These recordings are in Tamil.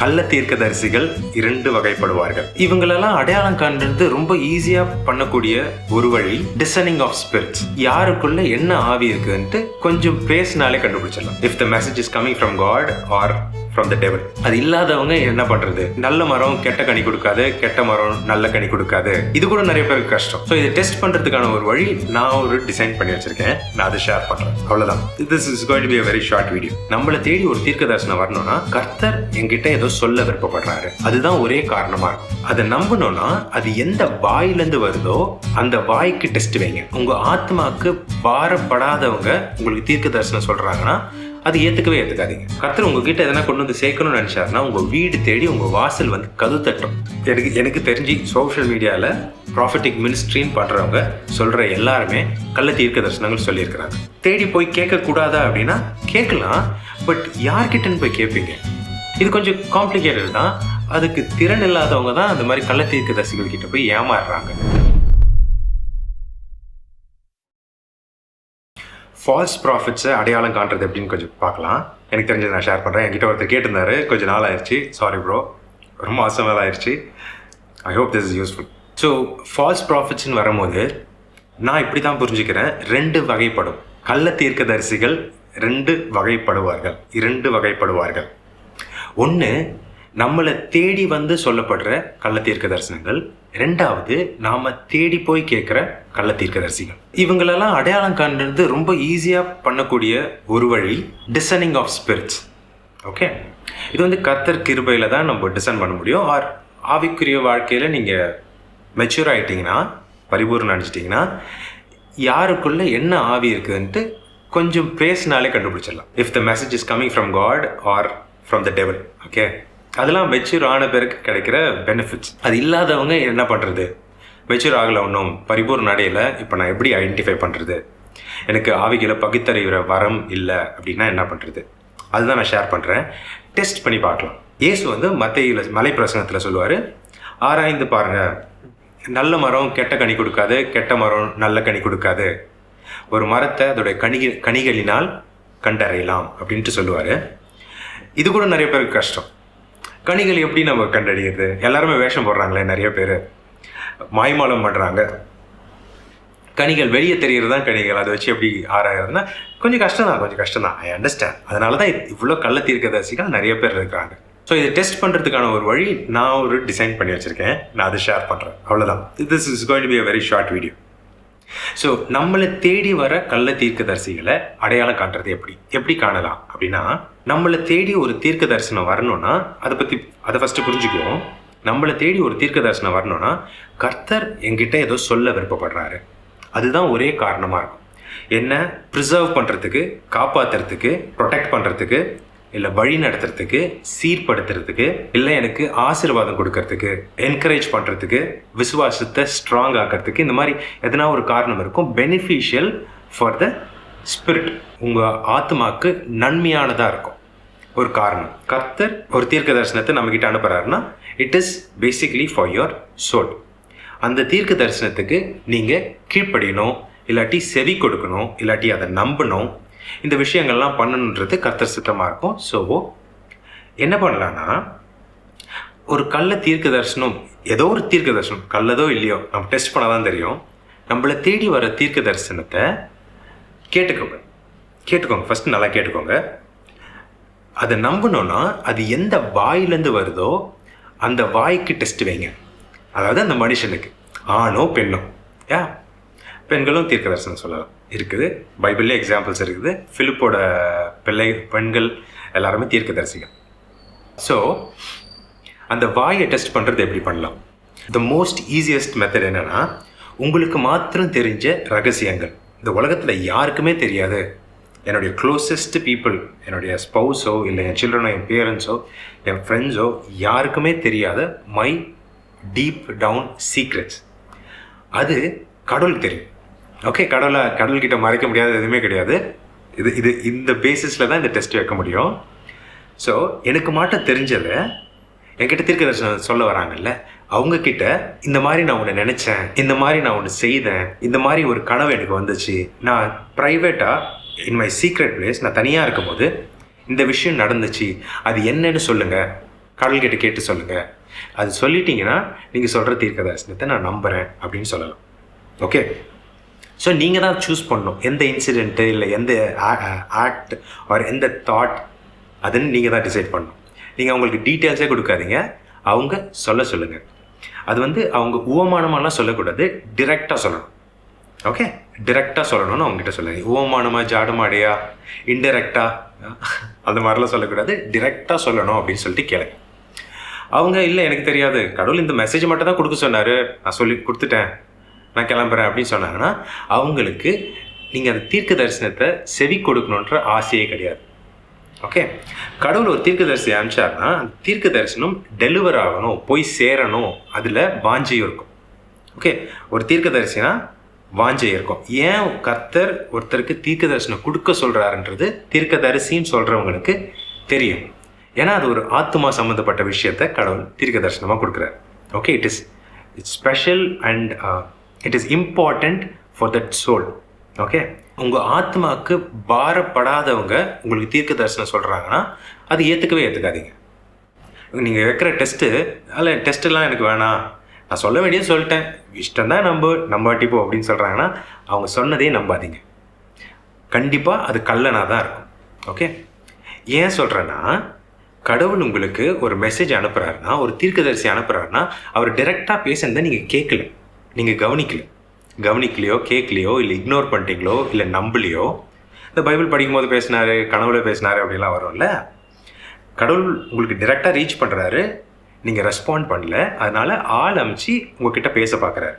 கள்ள தீர்க்கதரிசிகள் 2 வகைப்படுவார்கள். இவங்களெல்லாம் அடையாளம் காண்றது ரொம்ப ஈஸியா பண்ணக்கூடிய ஒரு வழி டிசனிங் ஆஃப் ஸ்பிரிட்ஸ். யாருக்குள்ள என்ன ஆவி இருக்குன்ட்டு கொஞ்சம் பேசினாலே கண்டுபிடிச்சிடலாம். If the message is coming from God or from the devil. அது இல்லாதவங்க என்ன பண்றது? நல்ல மரம் கெட்ட கனி கொடுக்காது, கெட்ட மரம் நல்ல கனி கொடுக்காது. இது கூட நிறைய பேருக்கு கஷ்டம். ஸோ இதை டெஸ்ட் பண்றதுக்கான ஒரு வழி நான் ஒரு டிசைன் பண்ணி வச்சிருக்கேன். நான் அதை ஷேர் பண்றேன். அவ்வளவுதான். This is going to be a very short video. நம்மளை தேடி ஒரு தீர்க்க தரிசனம் வரணும்னா கர்த்தர் என்கிட்ட ஏதோ சொல்ல விருப்பப்படுறாரு. அதுதான் ஒரே காரணமா இருக்கும். அதை நம்பணும்னா அது எந்த வாயிலிருந்து வருதோ அந்த வாய்க்கு டெஸ்ட் வைங்க. உங்க ஆத்மாக்கு பாரப்படாதவங்க உங்களுக்கு தீர்க்க தரிசனம் சொல்றாங்கன்னா அது ஏத்துக்காதீங்க. கர்த்தர் உங்ககிட்ட எதனா கொண்டு வந்து சேர்க்கணும்னு நினைச்சாருன்னா உங்க வீடு தேடி உங்க வாசல் வந்து கதவு தட்டும். எனக்கு தெரிஞ்சு சோஷியல் மீடியால ப்ராஃபட்டிக் மினிஸ்ட்ரின்னு பண்றவங்க சொல்ற எல்லாருமே கள்ள தீர்க்க தரிசனங்கள் சொல்லியிருக்கிறாங்க. தேடி போய் கேட்க கூடாதா அப்படின்னா கேட்கலாம், பட் யார்கிட்டன்னு போய் கேட்பீங்க? இது கொஞ்சம் காம்ப்ளிகேட்டட் தான். அதுக்கு திறன் இல்லாதவங்க தான் அந்த மாதிரி கள்ள தீர்க்க தரிசிகள் கிட்ட போய் ஏமாறுறாங்க. ஃபால்ஸ் ப்ராஃபிட்ஸை அடையாளம் காண்றது எப்படின்னு கொஞ்சம் பார்க்கலாம். எனக்கு தெரிஞ்சதை நான் ஷேர் பண்ணுறேன். என்கிட்ட ஒருத்தர் கேட்டிருந்தாரு, கொஞ்சம் நாள் ஆயிடுச்சு. சாரி ப்ரோ, ஒரு மாதம் மேலே ஆயிடுச்சு. I hope this is useful. So false ப்ராஃபிட்ஸ்ன்னு வரும்போது நான் இப்படி தான் புரிஞ்சுக்கிறேன். 2 வகைப்படும். கள்ள தீர்க்கதரிசிகள் 2 வகைப்படுவார்கள். ஒன்று நம்மளை தேடி வந்து சொல்லப்படுற கள்ள தீர்க்க தரிசனங்கள். 2வது நாம தேடி போய் கேட்குற கள்ள தீர்க்கதரிசிகள். இவங்களெல்லாம் அடையாளம் காண்றது ரொம்ப ஈஸியா பண்ணக்கூடிய ஒரு வழி டிசனிங் ஆஃப் ஸ்பிரிட்ஸ். ஓகே, இது வந்து கர்த்தர் கிருபையில தான் நம்ம டிசைன் பண்ண முடியும். ஆர் ஆவிக்குரிய வாழ்க்கையில நீங்க மெச்சூர் ஆயிட்டீங்கன்னா, பரிபூர்ணம் அடைஞ்சிட்டிங்கன்னா, யாருக்குள்ள என்ன ஆவி இருக்குன்ட்டு கொஞ்சம் பேசினாலே கண்டுபிடிச்சிடலாம். If the message is coming from God or from the devil. Okay, அதெல்லாம் மெச்சூர் ஆன பேருக்கு கிடைக்கிற பெனிஃபிட்ஸ். அது இல்லாதவங்க என்ன பண்ணுறது? மெச்சூர் ஆகலை, ஒன்றும் பரிபூர்ண அடையல, இப்போ நான் எப்படி ஐடென்டிஃபை பண்ணுறது? எனக்கு ஆவிகளை பகுத்தறிகிற வரம் இல்லை அப்படின்னா என்ன பண்ணுறது? அதுதான் நான் ஷேர் பண்ணுறேன். டெஸ்ட் பண்ணி பார்க்கலாம். இயேசு வந்து மத்தேயுல மலை பிரசங்கத்தில் சொல்லுவார், ஆராய்ந்து பாருங்கள், நல்ல மரம் கெட்ட கனி கொடுக்காது, கெட்ட மரம் நல்ல கனி கொடுக்காது. ஒரு மரத்தை அதோடைய கனிகளினால் கண்டறியலாம் அப்படின்ட்டு சொல்லுவார். இது கூட நிறைய பேருக்கு கஷ்டம். கனிகள் எப்படி நம்ம கண்டறிகிறது? எல்லாருமே வேஷம் போடுறாங்களே, நிறைய பேர் மாய்மாலம் பண்ணுறாங்க. கனிகள் வெளியே தெரிகிறது தான் கனிகள். அதை வச்சு எப்படி ஆராயிறதுன்னா கொஞ்சம் கஷ்டம் தான். I understand. அதனால தான் இவ்வளோ கள்ள தீர்க்கதரிசிகள் நிறைய பேர் இருக்கிறாங்க. ஸோ இதை டெஸ்ட் பண்ணுறதுக்கான ஒரு வழி நான் ஒரு டிசைன் பண்ணி வச்சுருக்கேன். நான் அதை ஷேர் பண்ணுறேன். அவ்வளோதான். This is going to be a very short video. So நம்மளை தேடி வர கள்ள தீர்க்கதரிசிகளை அடையாளம் காட்டுறது எப்படி காணலாம் அப்படின்னா, நம்மளை தேடி ஒரு தீர்க்க தரிசனம் வரணும்னா அதை ஃபஸ்ட்டு புரிஞ்சுக்குவோம். நம்மளை தேடி ஒரு தீர்க்க தரிசனம் வரணும்னா கர்த்தர் என்கிட்ட ஏதோ சொல்ல விருப்பப்படுறாரு. அதுதான் ஒரே காரணமாக இருக்கும். என்ன ப்ரிசர்வ் பண்ணுறதுக்கு, காப்பாற்றுறதுக்கு, ப்ரொடெக்ட் பண்ணுறதுக்கு, இல்லை வழி நடத்துறதுக்கு, சீர்படுத்துறதுக்கு, இல்லை எனக்கு ஆசீர்வாதம் கொடுக்கறதுக்கு, என்கரேஜ் பண்ணுறதுக்கு, விசுவாசத்தை ஸ்ட்ராங் ஆக்கிறதுக்கு, இந்த மாதிரி எதனா ஒரு காரணம் இருக்கும். பெனிஃபிஷியல் ஃபார் த ஸ்பிரிட், உங்கள் ஆத்மாக்கு நன்மையானதாக இருக்கும் ஒரு காரணம். கர்த்தர் ஒரு தீர்க்க தரிசனத்தை நம்மகிட்ட அனுப்புகிறாருன்னா it is basically for your soul. அந்த தீர்க்க தரிசனத்துக்கு நீங்கள் கீழ்ப்படியணும், இல்லாட்டி செவி கொடுக்கணும், இல்லாட்டி அதை நம்பணும். இந்த விஷயங்கள்லாம் பண்ணணுன்றது கர்த்தர் சித்தமாக இருக்கும். ஸோ என்ன பண்ணலான்னா, ஒரு கள்ள தீர்க்க தரிசனம், ஏதோ ஒரு தீர்க்க தரிசனம், கள்ளதோ இல்லையோ நம்ம டெஸ்ட் பண்ண தான் தெரியும். நம்மளை தேடி வர தீர்க்க தரிசனத்தை கேட்டுக்கோங்க. ஃபஸ்ட்டு நல்லா கேட்டுக்கோங்க. அதை நம்பணும்னா அது எந்த வாயிலேருந்து வருதோ அந்த வாய்க்கு டெஸ்ட் வைங்க. அதாவது அந்த மனுஷனுக்கு, ஆணோ பெண்ணோ, பெண்களும் தீர்க்க தரிசனம் சொல்லலாம் இருக்குது. பைபிள்லேயே எக்ஸாம்பிள்ஸ் இருக்குது. பிலிப்போட பெண்கள் எல்லாருமே தீர்க்க தரிசிகள். ஸோ அந்த வாயை டெஸ்ட் பண்ணுறது எப்படி பண்ணலாம்? த மோஸ்ட் ஈஸியஸ்ட் மெத்தட் என்னென்னா, உங்களுக்கு மாத்திரம் தெரிஞ்ச ரகசியங்கள், இந்த உலகத்தில் யாருக்குமே தெரியாது, என்னுடைய க்ளோசஸ்ட் பீப்புள், என்னுடைய ஸ்பௌஸோ இல்லை என் சில்ட்ரனோ, என் பேரண்ட்ஸோ, என் ஃப்ரெண்ட்ஸோ, யாருக்குமே தெரியாத மை டீப் டவுன் சீக்ரெட்ஸ், அது கடவுளுக்கு தெரியும். ஓகே, கடவுள்கிட்ட மறைக்க முடியாத எதுவுமே கிடையாது. இந்த பேசிஸில் தான் இந்த டெஸ்ட் வைக்க முடியும். ஸோ எனக்கு மாட்டம் தெரிஞ்சதை என்கிட்ட தீர்க்க தரிசனம் சொல்ல வராங்கல்ல, அவங்கக்கிட்ட இந்த மாதிரி நான் ஒன்று நினச்சேன், இந்த மாதிரி நான் ஒன்று செய்தேன், இந்த மாதிரி ஒரு கனவு எனக்கு வந்துச்சு, நான் ப்ரைவேட்டாக இன் மை சீக்ரெட் பிளேஸ் நான் தனியாக இருக்கும்போது இந்த விஷயம் நடந்துச்சு, அது என்னன்னு சொல்லுங்கள் கடவுள்கிட்ட கேட்டு சொல்லுங்கள். அது சொல்லிட்டீங்கன்னா நீங்கள் சொல்கிற தீர்க்க தரிசனத்தை நான் நம்புகிறேன் அப்படின்னு சொல்லலாம். ஓகே, ஸோ நீங்கள் தான் சூஸ் பண்ணணும் எந்த இன்சிடெண்ட்டு இல்லை எந்த ஆக்ட் ஆர் எந்த தாட் அதுன்னு நீங்கள் தான் டிசைட் பண்ணணும். நீங்கள் அவங்களுக்கு டீட்டெயில்ஸே கொடுக்காதீங்க, அவங்க சொல்லுங்கள். அது அவங்க உவமானமாலாம் சொல்லக்கூடாது, டிரெக்டாக சொல்லணும். ஓகே, டிரெக்டாக சொல்லணும்னு அவங்ககிட்ட சொல்லுங்க. உவமானமாக, ஜாடமாடையா, இன்டெரக்டாக அந்த மாதிரிலாம் சொல்லக்கூடாது, டிரெக்டாக சொல்லணும் அப்படின்னு சொல்லிட்டு கேளுங்க. அவங்க இல்லை எனக்கு தெரியாது, கடவுள் இந்த மெசேஜ் மட்டும் தான் கொடுக்க சொன்னார், நான் சொல்லி கொடுத்துட்டேன், நான் கிளம்புறேன் அப்படின்னு சொன்னாங்கன்னா அவங்களுக்கு நீங்கள் அந்த தீர்க்க தரிசனத்தை செவி கொடுக்கணுன்ற ஆசையே கிடையாது. ஓகே, கடவுள் ஒரு தீர்க்கதரிசி அனுப்பிச்சார்னா அந்த தீர்க்க தரிசனம் டெலிவர் ஆகணும், போய் சேரணும், அதில் வாஞ்சையும் இருக்கும். ஓகே, ஒரு தீர்க்கதரிசினா வாஞ்சை இருக்கும். ஏன் கர்த்தர் ஒருத்தருக்கு தீர்க்க தரிசனம் கொடுக்க சொல்கிறாருன்றது தீர்க்கதரிசின்னு சொல்கிறவங்களுக்கு தெரியும். ஏன்னா அது ஒரு ஆத்மா சம்மந்தப்பட்ட விஷயத்தை கடவுள் தீர்க்க தரிசனமாக கொடுக்குறாரு. Okay, it's special and it is important for that soul. Okay, உங்கள் ஆத்மாவுக்கு பாரப்படாதவங்க உங்களுக்கு தீர்க்க தரிசனம் சொல்கிறாங்கன்னா அது ஏற்றுக்காதீங்க. நீங்கள் வைக்கிற டெஸ்ட்டு அதில் டெஸ்ட்டெல்லாம் எனக்கு வேணாம், நான் சொல்ல வேண்டியது சொல்லிட்டேன், இஷ்டம் தான் நம்பாட்டிப்போ அப்படின்னு சொல்கிறாங்கன்னா அவங்க சொன்னதே நம்பாதீங்க. கண்டிப்பாக அது கல்லனாக தான் இருக்கும். ஓகே, ஏன் சொல்கிறேன்னா கடவுள் உங்களுக்கு ஒரு மெசேஜ் அனுப்புகிறாருன்னா, ஒரு தீர்க்கதரிசி அனுப்புகிறாருன்னா அவர் டைரெக்டாக பேசுனதை நீங்கள் கேட்கல, நீங்கள் கவனிக்கலையோ கேட்கலையோ இல்லை இக்னோர் பண்ணிட்டீங்களோ இல்லை நம்பலையோ. இந்த பைபிள் படிக்கும்போது பேசினார், கனவுல பேசினார் அப்படின்லாம் வரும்ல. கடவுள் உங்களுக்கு டைரெக்டாக ரீச் பண்ணுறாரு, நீங்கள் ரெஸ்பாண்ட் பண்ணல, அதனால் ஆள் அமைச்சு உங்ககிட்ட பேச பார்க்குறாரு.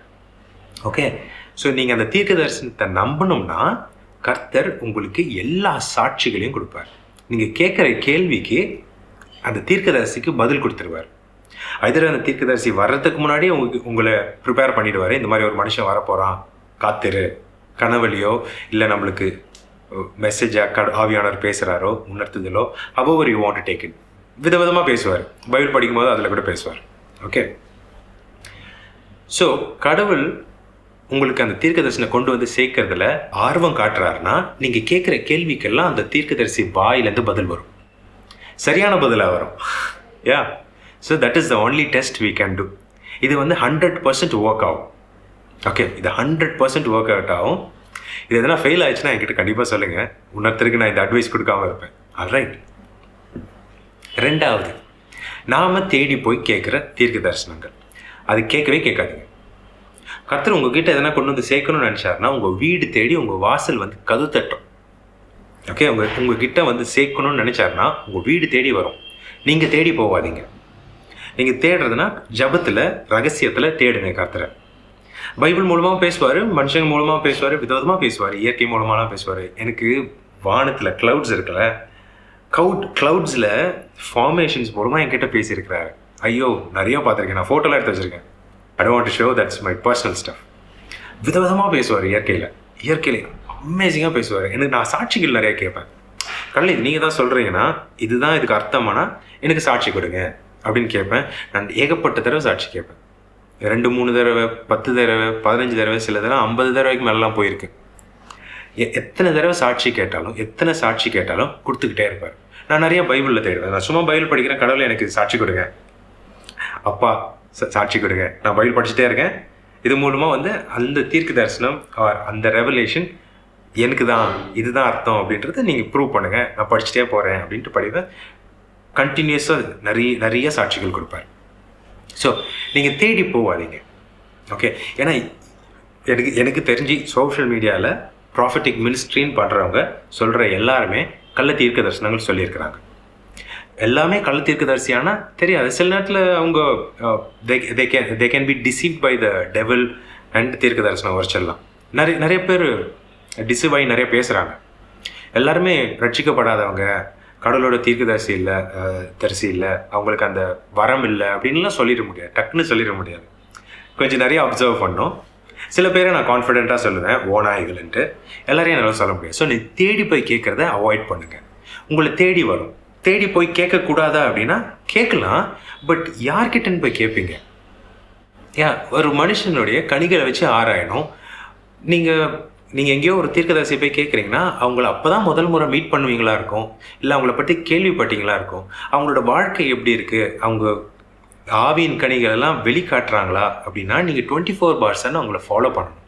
ஓகே, ஸோ நீங்கள் அந்த தீர்க்க தரிசனத்தை நம்பணும்னா கர்த்தர் உங்களுக்கு எல்லா சாட்சிகளையும் கொடுப்பார். நீங்கள் கேட்குற கேள்விக்கு அந்த தீர்க்கதரிசிக்கு பதில் கொடுத்துருவார். ஐதர் அந்த தீர்க்கதரிசி வர்றதுக்கு முன்னாடியே உங்களை ப்ரிப்பேர் பண்ணிடுவார். இந்த மாதிரி ஒரு மனுஷன் வரப்போகிறான், காத்திரு, கனவுலையோ இல்லை நம்மளுக்கு மெசேஜாக ஆவியானவர் பேசுகிறாரோ உணர்த்துதலோ அவர் you want to take it, விதவிதமாக பேசுவார். பைபிள் படிக்கும்போது அதில் கூட பேசுவார். ஓகே, ஸோ கடவுள் உங்களுக்கு அந்த தீர்க்கதரிசனை கொண்டு வந்து சேர்க்கறதுல ஆர்வம் காட்டுறாருன்னா நீங்கள் கேட்குற கேள்விக்கெல்லாம் அந்த தீர்க்கதரிசி வாயிலேருந்து பதில் வரும், சரியான பதிலாக வரும். Yeah, so that is the only test we can do. இது 100% ஒர்க் ஆகும். ஓகே, இது 100% ஒர்க் அவுட் ஆகும். இது எதனா ஃபெயில் ஆயிடுச்சுன்னா என்கிட்ட கண்டிப்பாக சொல்லுங்கள், உணர்த்தருக்கு நான் இந்த அட்வைஸ் கொடுக்காம இருப்பேன். ஆல்ரைட். ரெண்டாவது, நாம் தேடி போய் கேட்குற தீர்க்க தரிசனங்கள், அது கேட்கவே கேட்காதீங்க. கர்த்தர் உங்ககிட்ட எதனா கொண்டு வந்து சேர்க்கணும்னு நினச்சாருன்னா உங்கள் வீடு தேடி உங்கள் வாசல் கதவு தட்டும். ஓகே, உங்ககிட்ட சேர்க்கணும்னு நினச்சாருன்னா உங்கள் வீடு தேடி வரும். நீங்கள் தேடி போகாதீங்க. நீங்கள் தேடுறதுனா ஜபத்தில் ரகசியத்தில் தேடுங்க கர்த்தரை. பைபிள் மூலமாக பேசுவார், மனுஷங்க மூலமாக பேசுவார், விதவிதமாக பேசுவார், இயற்கை மூலமாலாம் பேசுவார். எனக்கு வானத்தில் க்ளவுட்ஸ் இருக்குல்ல, க்ளவுட்ஸில் ஃபார்மேஷன்ஸ் மூலமாக என்கிட்ட பேசியிருக்கிறாரு. ஐயோ, நிறைய பார்த்துருக்கேன், நான் ஃபோட்டோலாம் எடுத்து வச்சுருக்கேன். I don't want to show, that's my personal stuff. விதவிதமாக பேசுவார், இயற்கையில் அமேசிங்காக பேசுவார். எனக்கு நான் சாட்சிகள் நிறையா கேட்பேன். கடவுளே, இது நீங்கள் தான் சொல்கிறீங்கன்னா இதுதான் இதுக்கு அர்த்தமானா எனக்கு சாட்சி கொடுங்க அப்படின்னு கேட்பேன். நான் ஏகப்பட்ட தடவை சாட்சி கேட்பேன். 2-3 தடவை, 10 தடவை, 15 தடவை, சில தடவை 50 தடவைக்கு மேலாம் போயிருக்கு. எத்தனை தடவை சாட்சி கேட்டாலும் கொடுத்துக்கிட்டே இருப்பார். நான் நிறைய பைபிளில் தேடுவேன். நான் சும்மா பைபிள் படிக்கிறேன், கடவுளை எனக்கு சாட்சி கொடுங்க, அப்பா சாட்சி கொடுங்க. நான் பைபிள் படிச்சுட்டே இருக்கேன். இது மூலமாக அந்த தீர்க்க தரிசனம் அந்த ரெவலேஷன் எனக்கு தான், இதுதான் அர்த்தம் அப்படின்றத நீங்கள் ப்ரூவ் பண்ணுங்கள், நான் படிச்சுட்டே போகிறேன் அப்படின்ட்டு படிப்பேன். கண்டினியூஸாக நிறைய சாட்சிகள் கொடுப்பார். ஸோ நீங்கள் தேடி போகாதீங்க. ஓகே, ஏன்னா எனக்கு தெரிஞ்சு சோஷியல் மீடியாவில் ப்ராஃபட்டிக் மினிஸ்ட்ரின்னு பண்ணுறவங்க சொல்கிற எல்லாருமே கள்ள தீர்க்க தரிசனங்கள் சொல்லியிருக்கிறாங்க. எல்லாமே கள்ள தீர்க்க தரிசியானா தெரியாது. சில நேரத்தில் அவங்க they can be deceived by the devil and தீர்க்க தரிசனம் வரைச்சிடலாம். நிறைய பேர் டிசீவ் ஆகி நிறைய பேசுகிறாங்க. எல்லாருமே ரட்சிக்கப்படாதவங்க, கடவுளோட தீர்க்கதரிசி இல்லை, அவங்களுக்கு அந்த வரம் இல்லை அப்படின்லாம் சொல்லிட முடியாது, டக்குன்னு சொல்லிட முடியாது. கொஞ்சம் நிறைய அப்சர்வ் பண்ணோம். சில பேரை நான் கான்ஃபிடென்ட்டாக சொல்லுவேன் ஓநாய்கள்ன்ட்டு, எல்லாரையும் என்னால் சொல்ல முடியாது. ஸோ நீ தேடி போய் கேட்குறத அவாய்ட் பண்ணுங்கள். உங்களை தேடி வரும். தேடி போய் கேட்கக்கூடாதா அப்படின்னா கேட்கலாம், பட் யார்கிட்டன்னு போய் கேட்பீங்க? ஒரு மனுஷனுடைய கனிகளை வச்சு ஆராயணும். நீங்கள் நீங்கள் எங்கேயோ ஒரு தீர்க்கதரிசி போய் கேட்குறீங்கன்னா அவங்கள அப்போ தான் முதல் முறை மீட் பண்ணுவீங்களா இருக்கும், இல்லை அவங்கள பற்றி கேள்விப்பட்டீங்களா இருக்கும், அவங்களோட வாழ்க்கை எப்படி இருக்குது, அவங்க ஆவியின் கனிகள் எல்லாம் வெளிக்காட்டுறாங்களா அப்படின்னா நீங்கள் 24/7 அவங்கள ஃபாலோ பண்ணணும்.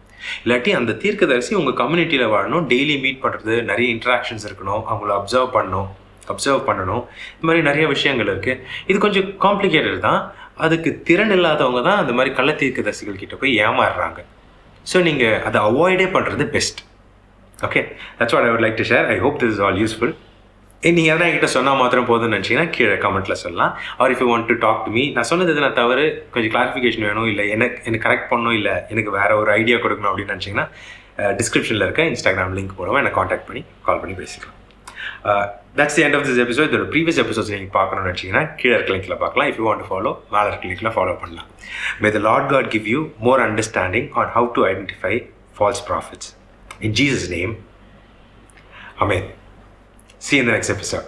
இல்லாட்டி அந்த தீர்க்கதரிசி உங்கள் கம்யூனிட்டியில் வாழணும், டெய்லி மீட் பண்ணுறது, நிறைய இன்ட்ராக்ஷன்ஸ் இருக்கணும், அவங்கள அப்சர்வ் பண்ணணும். இந்த மாதிரி நிறைய விஷயங்கள் இருக்குது. இது கொஞ்சம் காம்ப்ளிகேட்டட் தான். அதுக்கு திறன் இல்லாதவங்க தான் அந்த மாதிரி கள்ள தீர்க்கதரிசிகள் கிட்ட போய் ஏமாறுறாங்க. ஸோ நீங்கள் அதை அவாய்டே பண்ணுறது best. Okay, that's what I would like to share. I hope this is all useful. நீங்கள் எதனா என்கிட்ட சொன்னால் மாத்திரம் போதும்னு நினச்சிங்கன்னா கீழே கமெண்ட்டில் சொல்லலாம். Or if you want to talk to me, நான் சொன்னது எதுனா தவிர கொஞ்சம் கிளாரிஃபிகேஷன் வேணும், இல்லை எனக்கு கரெக்ட் பண்ணணும், இல்லை எனக்கு வேறு ஒரு ஐடியா கொடுக்கணும் அப்படின்னு நினச்சிங்கன்னா டிஸ்கிரிப்ஷனில் இருக்க இன்ஸ்டாகிராம் லிங்க் மூலமாக என்னை காண்டாக்ட் பண்ணி கால் பண்ணி பேசிக்கலாம். That's the end of this episode. இதோட ப்ரீவியஸ் எபிசோட்ஸ் நீங்கள் பார்க்கணும்னு நினச்சிங்கன்னா கீழே இருக்க லிங்க்கில் பார்க்கலாம். If you want to follow, மேலே இருக்க லிங்க்கில் ஃபாலோ பண்ணலாம். May the lord God give you more understanding on how to identify false prophets. In Jesus' name, Amen. See you in the next episode.